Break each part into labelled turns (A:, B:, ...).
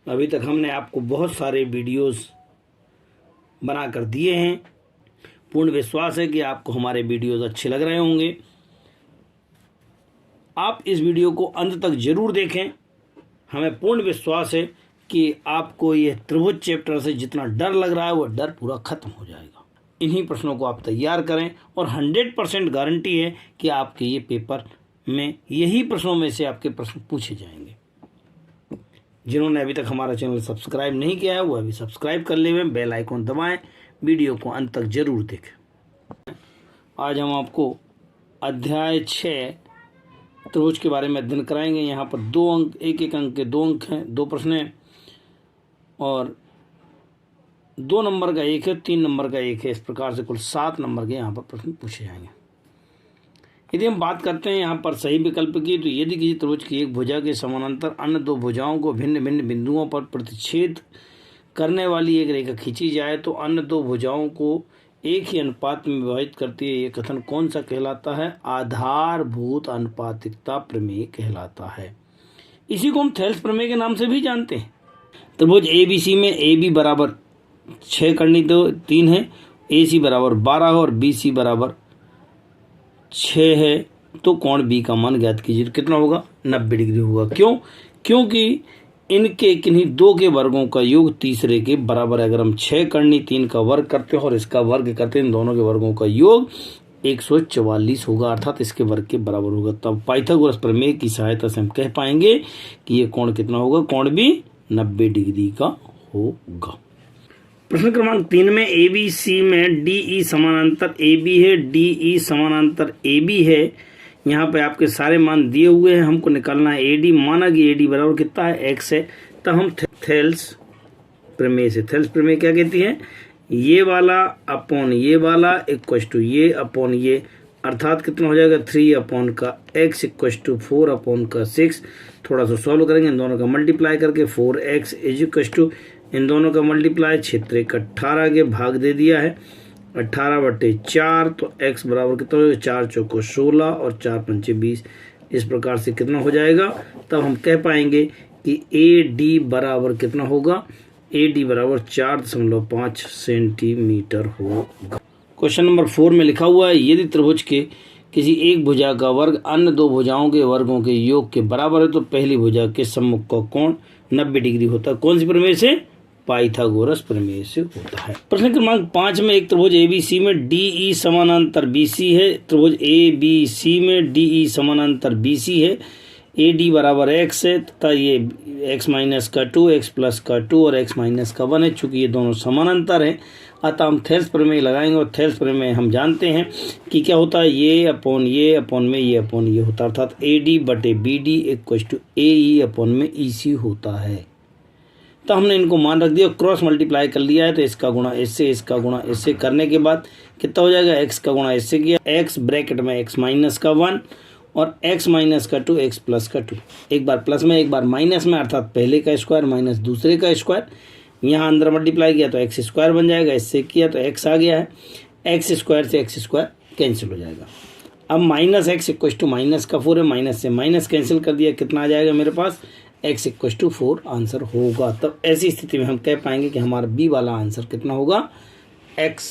A: अभी तक हमने आपको बहुत सारे वीडियोस बना कर दिए हैं। पूर्ण विश्वास है कि आपको हमारे वीडियोस अच्छे लग रहे होंगे। आप इस वीडियो को अंत तक जरूर देखें। हमें पूर्ण विश्वास है कि आपको यह त्रिभुज चैप्टर से जितना डर लग रहा है वह डर पूरा खत्म हो जाएगा। इन्हीं प्रश्नों को आप तैयार करें और 100% गारंटी है कि आपके ये पेपर में यही प्रश्नों में से आपके प्रश्न पूछे जाएंगे। जिन्होंने अभी तक हमारा चैनल सब्सक्राइब नहीं किया है वो अभी सब्सक्राइब कर ले, बेल आइकन दबाएं, वीडियो को अंत तक जरूर देखें। आज हम आपको अध्याय 6 त्रिभुज के बारे में अध्ययन कराएंगे। यहाँ पर 2 अंक, एक अंक के 2 अंक हैं, 2 प्रश्न हैं और 2 नंबर का 1 है, 3 नंबर का 1 है। इस प्रकार से कुल 7 नंबर के यहाँ पर प्रश्न पूछे जाएंगे। यदि हम बात करते हैं यहाँ पर सही विकल्प की, तो यदि किसी त्रिभुज की एक भुजा के समानांतर अन्य 2 भुजाओं को भिन्न भिन्न बिंदुओं पर प्रतिच्छेद करने वाली एक रेखा खींची जाए तो अन्य 2 भुजाओं को एक ही अनुपात में विभाजित करती है। ये कथन कौन सा कहलाता है? आधारभूत अनुपातिकता प्रमेय कहलाता है। इसी को हम थेल्स प्रमेय के नाम से भी जानते हैं। त्रिभुज ABC में AB बराबर 6 करनी तो 3 है, AC बराबर 12 है और BC बराबर 6 है, तो कोण B का मान ज्ञात कीजिए। कितना होगा? 90 डिग्री होगा। क्यों? क्योंकि इनके किन्हीं 2 के वर्गों का योग तीसरे के बराबर है। अगर हम 6 करनी 3 का वर्ग करते हैं और इसका वर्ग करते हैं, इन दोनों के वर्गों का योग 144 होगा, अर्थात इसके वर्ग के बराबर होगा। तब पाइथागोरस प्रमेय की सहायता से हम कह पाएंगे कि ये कोण कितना होगा? कोण भी 90 डिग्री का होगा। प्रश्न क्रमांक 3 में ABC में DE समानांतर AB है, DE समानांतर AB है। यहाँ पे आपके सारे मान दिए हुए हैं, हमको निकालना है AD। माना कि AD बराबर कितना है? X है। तब हम थेल्स प्रमेय से, थेल्स प्रमेय क्या कहती है? ये वाला अपॉन ये वाला इक्वल टू ये अपॉन ये, अर्थात कितना हो जाएगा? 3 अपॉन का x इक्वल टू 4 अपॉन का 6। थोड़ा सा सॉल्व करेंगे, इन दोनों का मल्टीप्लाई करके 4x इज इक्वल टू, इन दोनों का मल्टीप्लाई क्षेत्र 18 के भाग दे दिया है 18/4, तो x बराबर कितना हो जाएगा? 4 चौको 16 और 4 पंचे 20। इस प्रकार से कितना हो जाएगा? तब हम कह पाएंगे कि AD बराबर कितना होगा? AD बराबर 4.5 सेंटीमीटर होगा। क्वेश्चन नंबर 4 में लिखा हुआ है, यदि त्रिभुज के किसी एक भुजा का वर्ग अन्य 2 भुजाओं के वर्गों के योग के बराबर है तो पहली भुजा के सम्मुख का कोण 90 डिग्री होता है। कौन सी प्रमेय से? पाइथागोरस प्रमेय से होता है। प्रश्न क्रमांक 5 में एक त्रिभुज ABC में DE समानांतर BC है। त्रिभुज ABC में DE समानांतर BC है। AD बराबर x है तथा ये x माइनस का 2, x प्लस का 2 और x माइनस का 1 है। चूंकि ये दोनों समानांतर हैं अतः हम थेल्स प्रमेय लगाएंगे और थेल्स प्रमेय हम जानते हैं कि क्या होता है? ये अपॉन में ये अपॉन ये होता है, अर्थात AD बटे BD equal to AE upon में EC होता है। तो हमने इनको मान रख दिया, क्रॉस मल्टीप्लाई कर लिया है, तो इसका गुणा इससे, इसका गुणा इससे करने के बाद कितना हो जाएगा? x का गुणा इससे किया, x ब्रैकेट में x माइनस का 1 और x माइनस का 2, x प्लस का 2। एक बार प्लस में एक बार माइनस में, अर्थात पहले का स्क्वायर माइनस दूसरे का स्क्वायर। यहाँ अंदर मल्टीप्लाई किया तो x स्क्वायर बन जाएगा, इससे किया तो x आ गया है, x स्क्वायर से x स्क्वायर कैंसिल हो जाएगा। अब minus x equal to minus का 4 है, माइनस से माइनस कैंसिल कर दिया, कितना आ जाएगा मेरे पास? x इक्वल टू 4 आंसर होगा। तब ऐसी स्थिति में हम कह पाएंगे कि हमारा बी वाला आंसर कितना होगा? x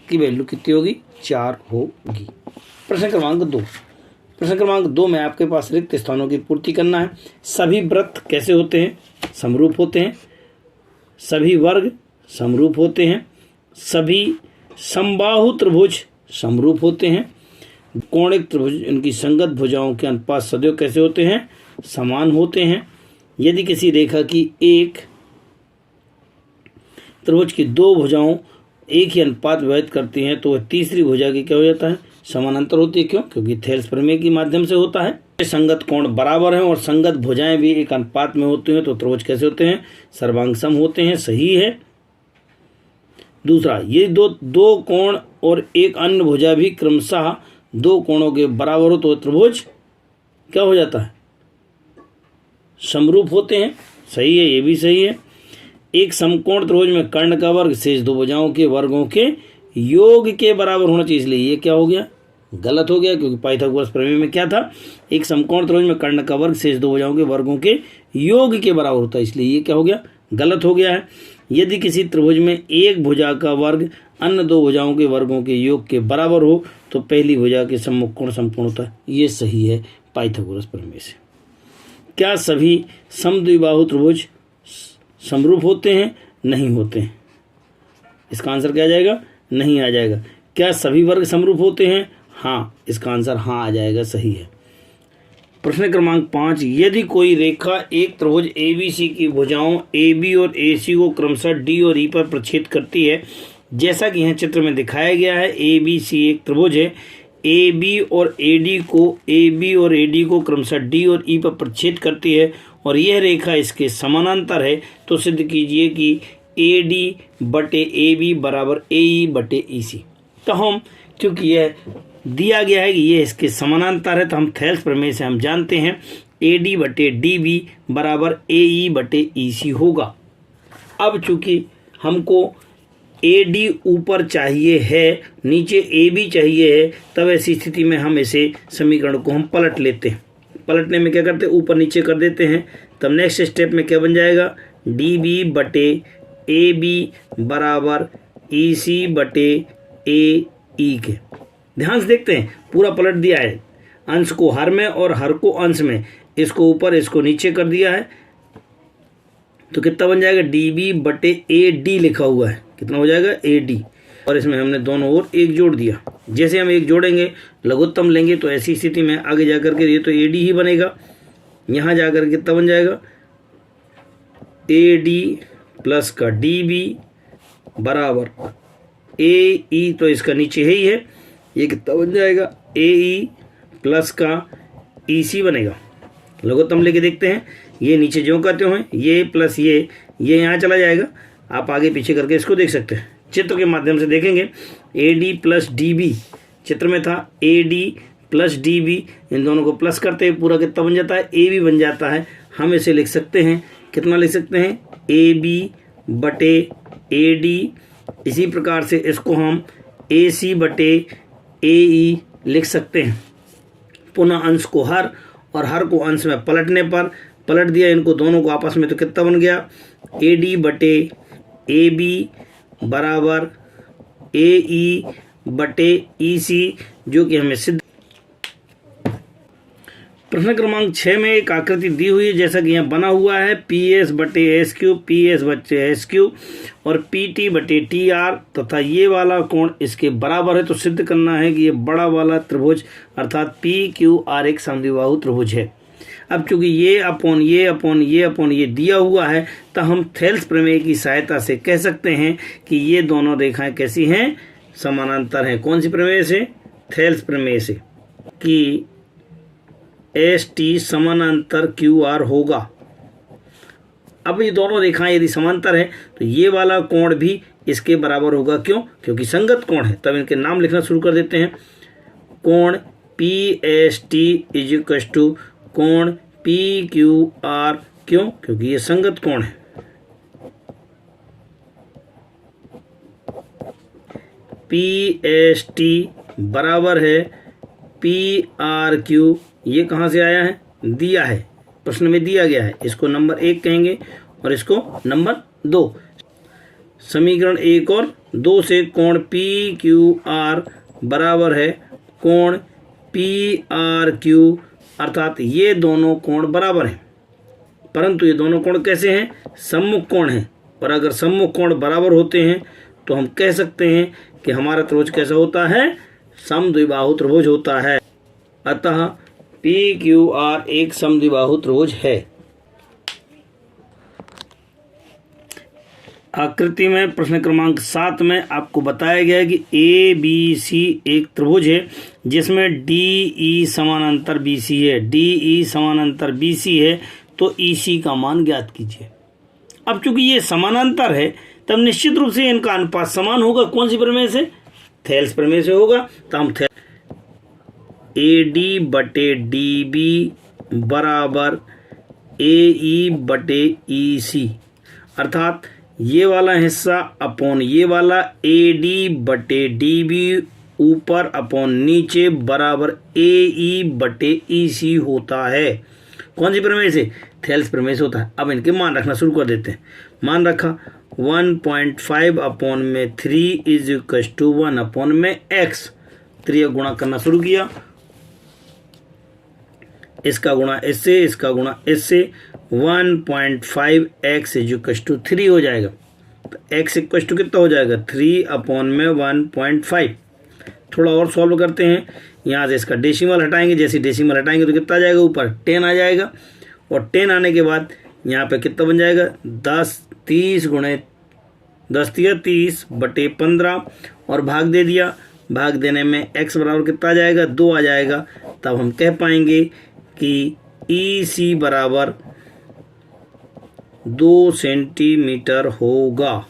A: की वैल्यू कितनी होगी? 4 होगी। प्रश्न क्रमांक 2। प्रश्न क्रमांक 2 में आपके पास रिक्त स्थानों की पूर्ति करना है। सभी वृत्त कैसे होते हैं? समरूप होते हैं। सभी वर्ग समरूप होते हैं। सभी समबाहु त्रिभुज समरूप होते हैं। कोणिक त्रिभुज, इनकी संगत भुजाओं के अनुपात सदैव कैसे होते हैं? समान होते हैं। यदि किसी रेखा की एक त्रिभुज की 2 भुजाओं एक ही अनुपात विभाजित करती हैं तो वह तीसरी भुजा की क्या हो जाता है? समानांतर होती है। क्यों? क्योंकि थेल्स प्रमेय के माध्यम से होता है। संगत कोण बराबर हैं और संगत भुजाएं भी एक अनुपात में होती हैं तो त्रिभुज कैसे होते हैं? सर्वांग सम होते हैं। सही है। दूसरा, ये दो कोण और एक अन्य भुजा भी क्रमशः 2 कोणों के बराबर हो तो त्रिभुज क्या हो जाता है? समरूप होते हैं। सही है, ये भी सही है। एक समकोण त्रिभुज में कर्ण का वर्ग शेष 2 भुजाओं के वर्गों के योग के बराबर होना चाहिए, इसलिए ये क्या हो गया? गलत हो गया, क्योंकि पाइथागोरस प्रमेय में क्या था, एक समकोण त्रिभुज में कर्ण का वर्ग शेष दो भुजाओं के वर्गों के योग के बराबर होता है, इसलिए ये क्या हो गया, गलत हो गया है। यदि किसी त्रिभुज में एक भुजा का वर्ग अन्य दो भुजाओं के वर्गों के योग के बराबर हो तो पहली भुजा के सम्मुख कोण संपूर्ण होता है, ये सही है पाइथागोरस प्रमेय से। क्या सभी समद्विबाहु त्रिभुज समरूप होते हैं? नहीं होते हैं। इसका आंसर क्या आ जाएगा? नहीं आ जाएगा। क्या सभी वर्ग समरूप होते हैं? हाँ, इसका आंसर हाँ आ जाएगा, सही है। प्रश्न क्रमांक 5, यदि कोई रेखा एक त्रिभुज ABC की भुजाओं AB और AC को क्रमशः D और E पर प्रक्षेद करती है, जैसा कि यहाँ चित्र में दिखाया गया है। ABC एक त्रिभुज है, AB और AD को क्रमशः D और E पर प्रक्षेद करती है और यह रेखा इसके समानांतर है, तो सिद्ध कीजिए कि AD बटे AB बराबर AE बटे EC। तो हम, क्योंकि यह दिया गया है कि ये इसके समानांतर है, तो हम थेल्स प्रमेय से हम जानते हैं AD बटे DB बराबर AE बटे EC होगा। अब चूंकि हमको AD ऊपर चाहिए है, नीचे AB चाहिए है, तब ऐसी स्थिति में हम इसे समीकरण को हम पलट लेते हैं। पलटने में क्या करते हैं, ऊपर नीचे कर देते हैं, तब नेक्स्ट स्टेप में क्या बन जाएगा, DB बटे AB बराबर EC बटे AE के। ध्यान से देखते हैं, पूरा पलट दिया है, अंश को हर में और हर को अंश में, इसको ऊपर इसको नीचे कर दिया है, तो कितना बन जाएगा, DB बटे AD लिखा हुआ है, कितना हो जाएगा, AD, और इसमें हमने दोनों ओर एक जोड़ दिया। जैसे हम एक जोड़ेंगे लघुत्तम लेंगे तो ऐसी स्थिति में आगे जाकर के ये तो AD ही बनेगा, यहाँ जाकर कितना बन जाएगा, AD प्लस का DB बराबर AE, तो इसका नीचे ही है, ये कितना बन जाएगा, AE प्लस का EC बनेगा। लघुत्तम लेके देखते हैं, ये नीचे ज्यों का त्यों है, ये प्लस ये यहाँ चला जाएगा। आप आगे पीछे करके इसको देख सकते हैं, चित्र के माध्यम से देखेंगे। AD प्लस DB चित्र में था, AD प्लस DB, इन दोनों को प्लस करते हैं, पूरा कितना बन जाता है, AB बन जाता है। हम इसे लिख सकते हैं, कितना लिख सकते हैं, AB बटे AD। इसी प्रकार से इसको हम AC बटे AE लिख सकते हैं। पुनः अंश को हर और हर को अंश में पलटने पर, पलट दिया इनको दोनों को आपस में, तो कितना बन गया, AD बटे AB बराबर AE बटे EC, जो कि हमें सिद्ध। प्रश्न क्रमांक 6 में एक आकृति दी हुई है, जैसा कि यहाँ बना हुआ है, PS बटे SQ, PS बटे SQ और PT बटे TR तथा ये वाला कोण इसके बराबर है। तो सिद्ध करना है कि ये बड़ा वाला त्रिभुज अर्थात PQR एक समद्विबाहु त्रिभुज है। अब चूंकि ये अपॉन ये दिया हुआ है, तो हम थेल्स प्रमेय की सहायता से कह सकते हैं कि ये दोनों रेखाएं कैसी हैं, समानांतर हैं। कौन सी प्रमेय से, थेल्स प्रमेय से, कि ST समानांतर QR होगा। अब ये दोनों रेखाएं यदि समांतर हैं तो ये वाला कोण भी इसके बराबर होगा। क्यों? क्योंकि संगत कोण है। तब इनके नाम लिखना शुरू कर देते हैं। कोण PST इज इक्वल टू कोण PQR। क्यों? क्योंकि ये संगत कोण है। PST बराबर है PRQ। ये कहाँ से आया है, दिया है, प्रश्न में दिया गया है। इसको नंबर 1 कहेंगे और इसको नंबर 2। समीकरण 1 और 2 से कोण PQR बराबर है कोण PRQ, अर्थात ये दोनों कोण बराबर हैं। परंतु ये दोनों कोण कैसे हैं, सम्मुख कोण हैं। और अगर सम्मुख कोण बराबर होते हैं तो हम कह सकते हैं कि हमारा त्रिभुज कैसा होता है, समद्विबाहु त्रिभुज होता है। अतः PQR एक समद्विबाहु त्रिभुज है। आकृति में प्रश्न क्रमांक 7 में आपको बताया गया है कि ABC एक त्रिभुज है जिसमें DE समानांतर BC है। DE समानांतर BC है तो EC का मान ज्ञात कीजिए। अब चूंकि ये समानांतर है तब निश्चित रूप से इनका अनुपात समान होगा। कौन सी प्रमेय से, थेल्स प्रमेय से होगा। तो हम AD बटे DB बराबर AE बटे EC, अर्थात ये वाला हिस्सा अपॉन ये वाला AD बटे DB ऊपर अपॉन नीचे बराबर AE/EC होता है। कौन सी प्रमेय से? थेल्स प्रमेय से होता है। अब इनके मान रखना शुरू कर देते हैं। मान रखा 1.5/3 इज इक्वल टू 1/x। तो ये गुणा करना शुरू किया, इसका गुणा इससे, इसका गुणा इससे, 1.5x इज इक्वल टू 3 हो जाएगा। तो x इक्वल टू कितना हो जाएगा? 3/1.5। थोड़ा और सॉल्व करते हैं। यहाँ से इसका डेसिमल हटाएंगे, जैसे डेसिमल हटाएंगे तो कितना आ जाएगा? ऊपर 10 आ जाएगा, और 10 आने के बाद यहाँ पे कितना बन जाएगा? 30 गुणे 10×30/15 और भाग दे दिया। भाग देने में x बराबर कितना आ जाएगा? 2 आ जाएगा। तब हम कह पाएंगे कि EC बराबर 2 सेंटीमीटर होगा।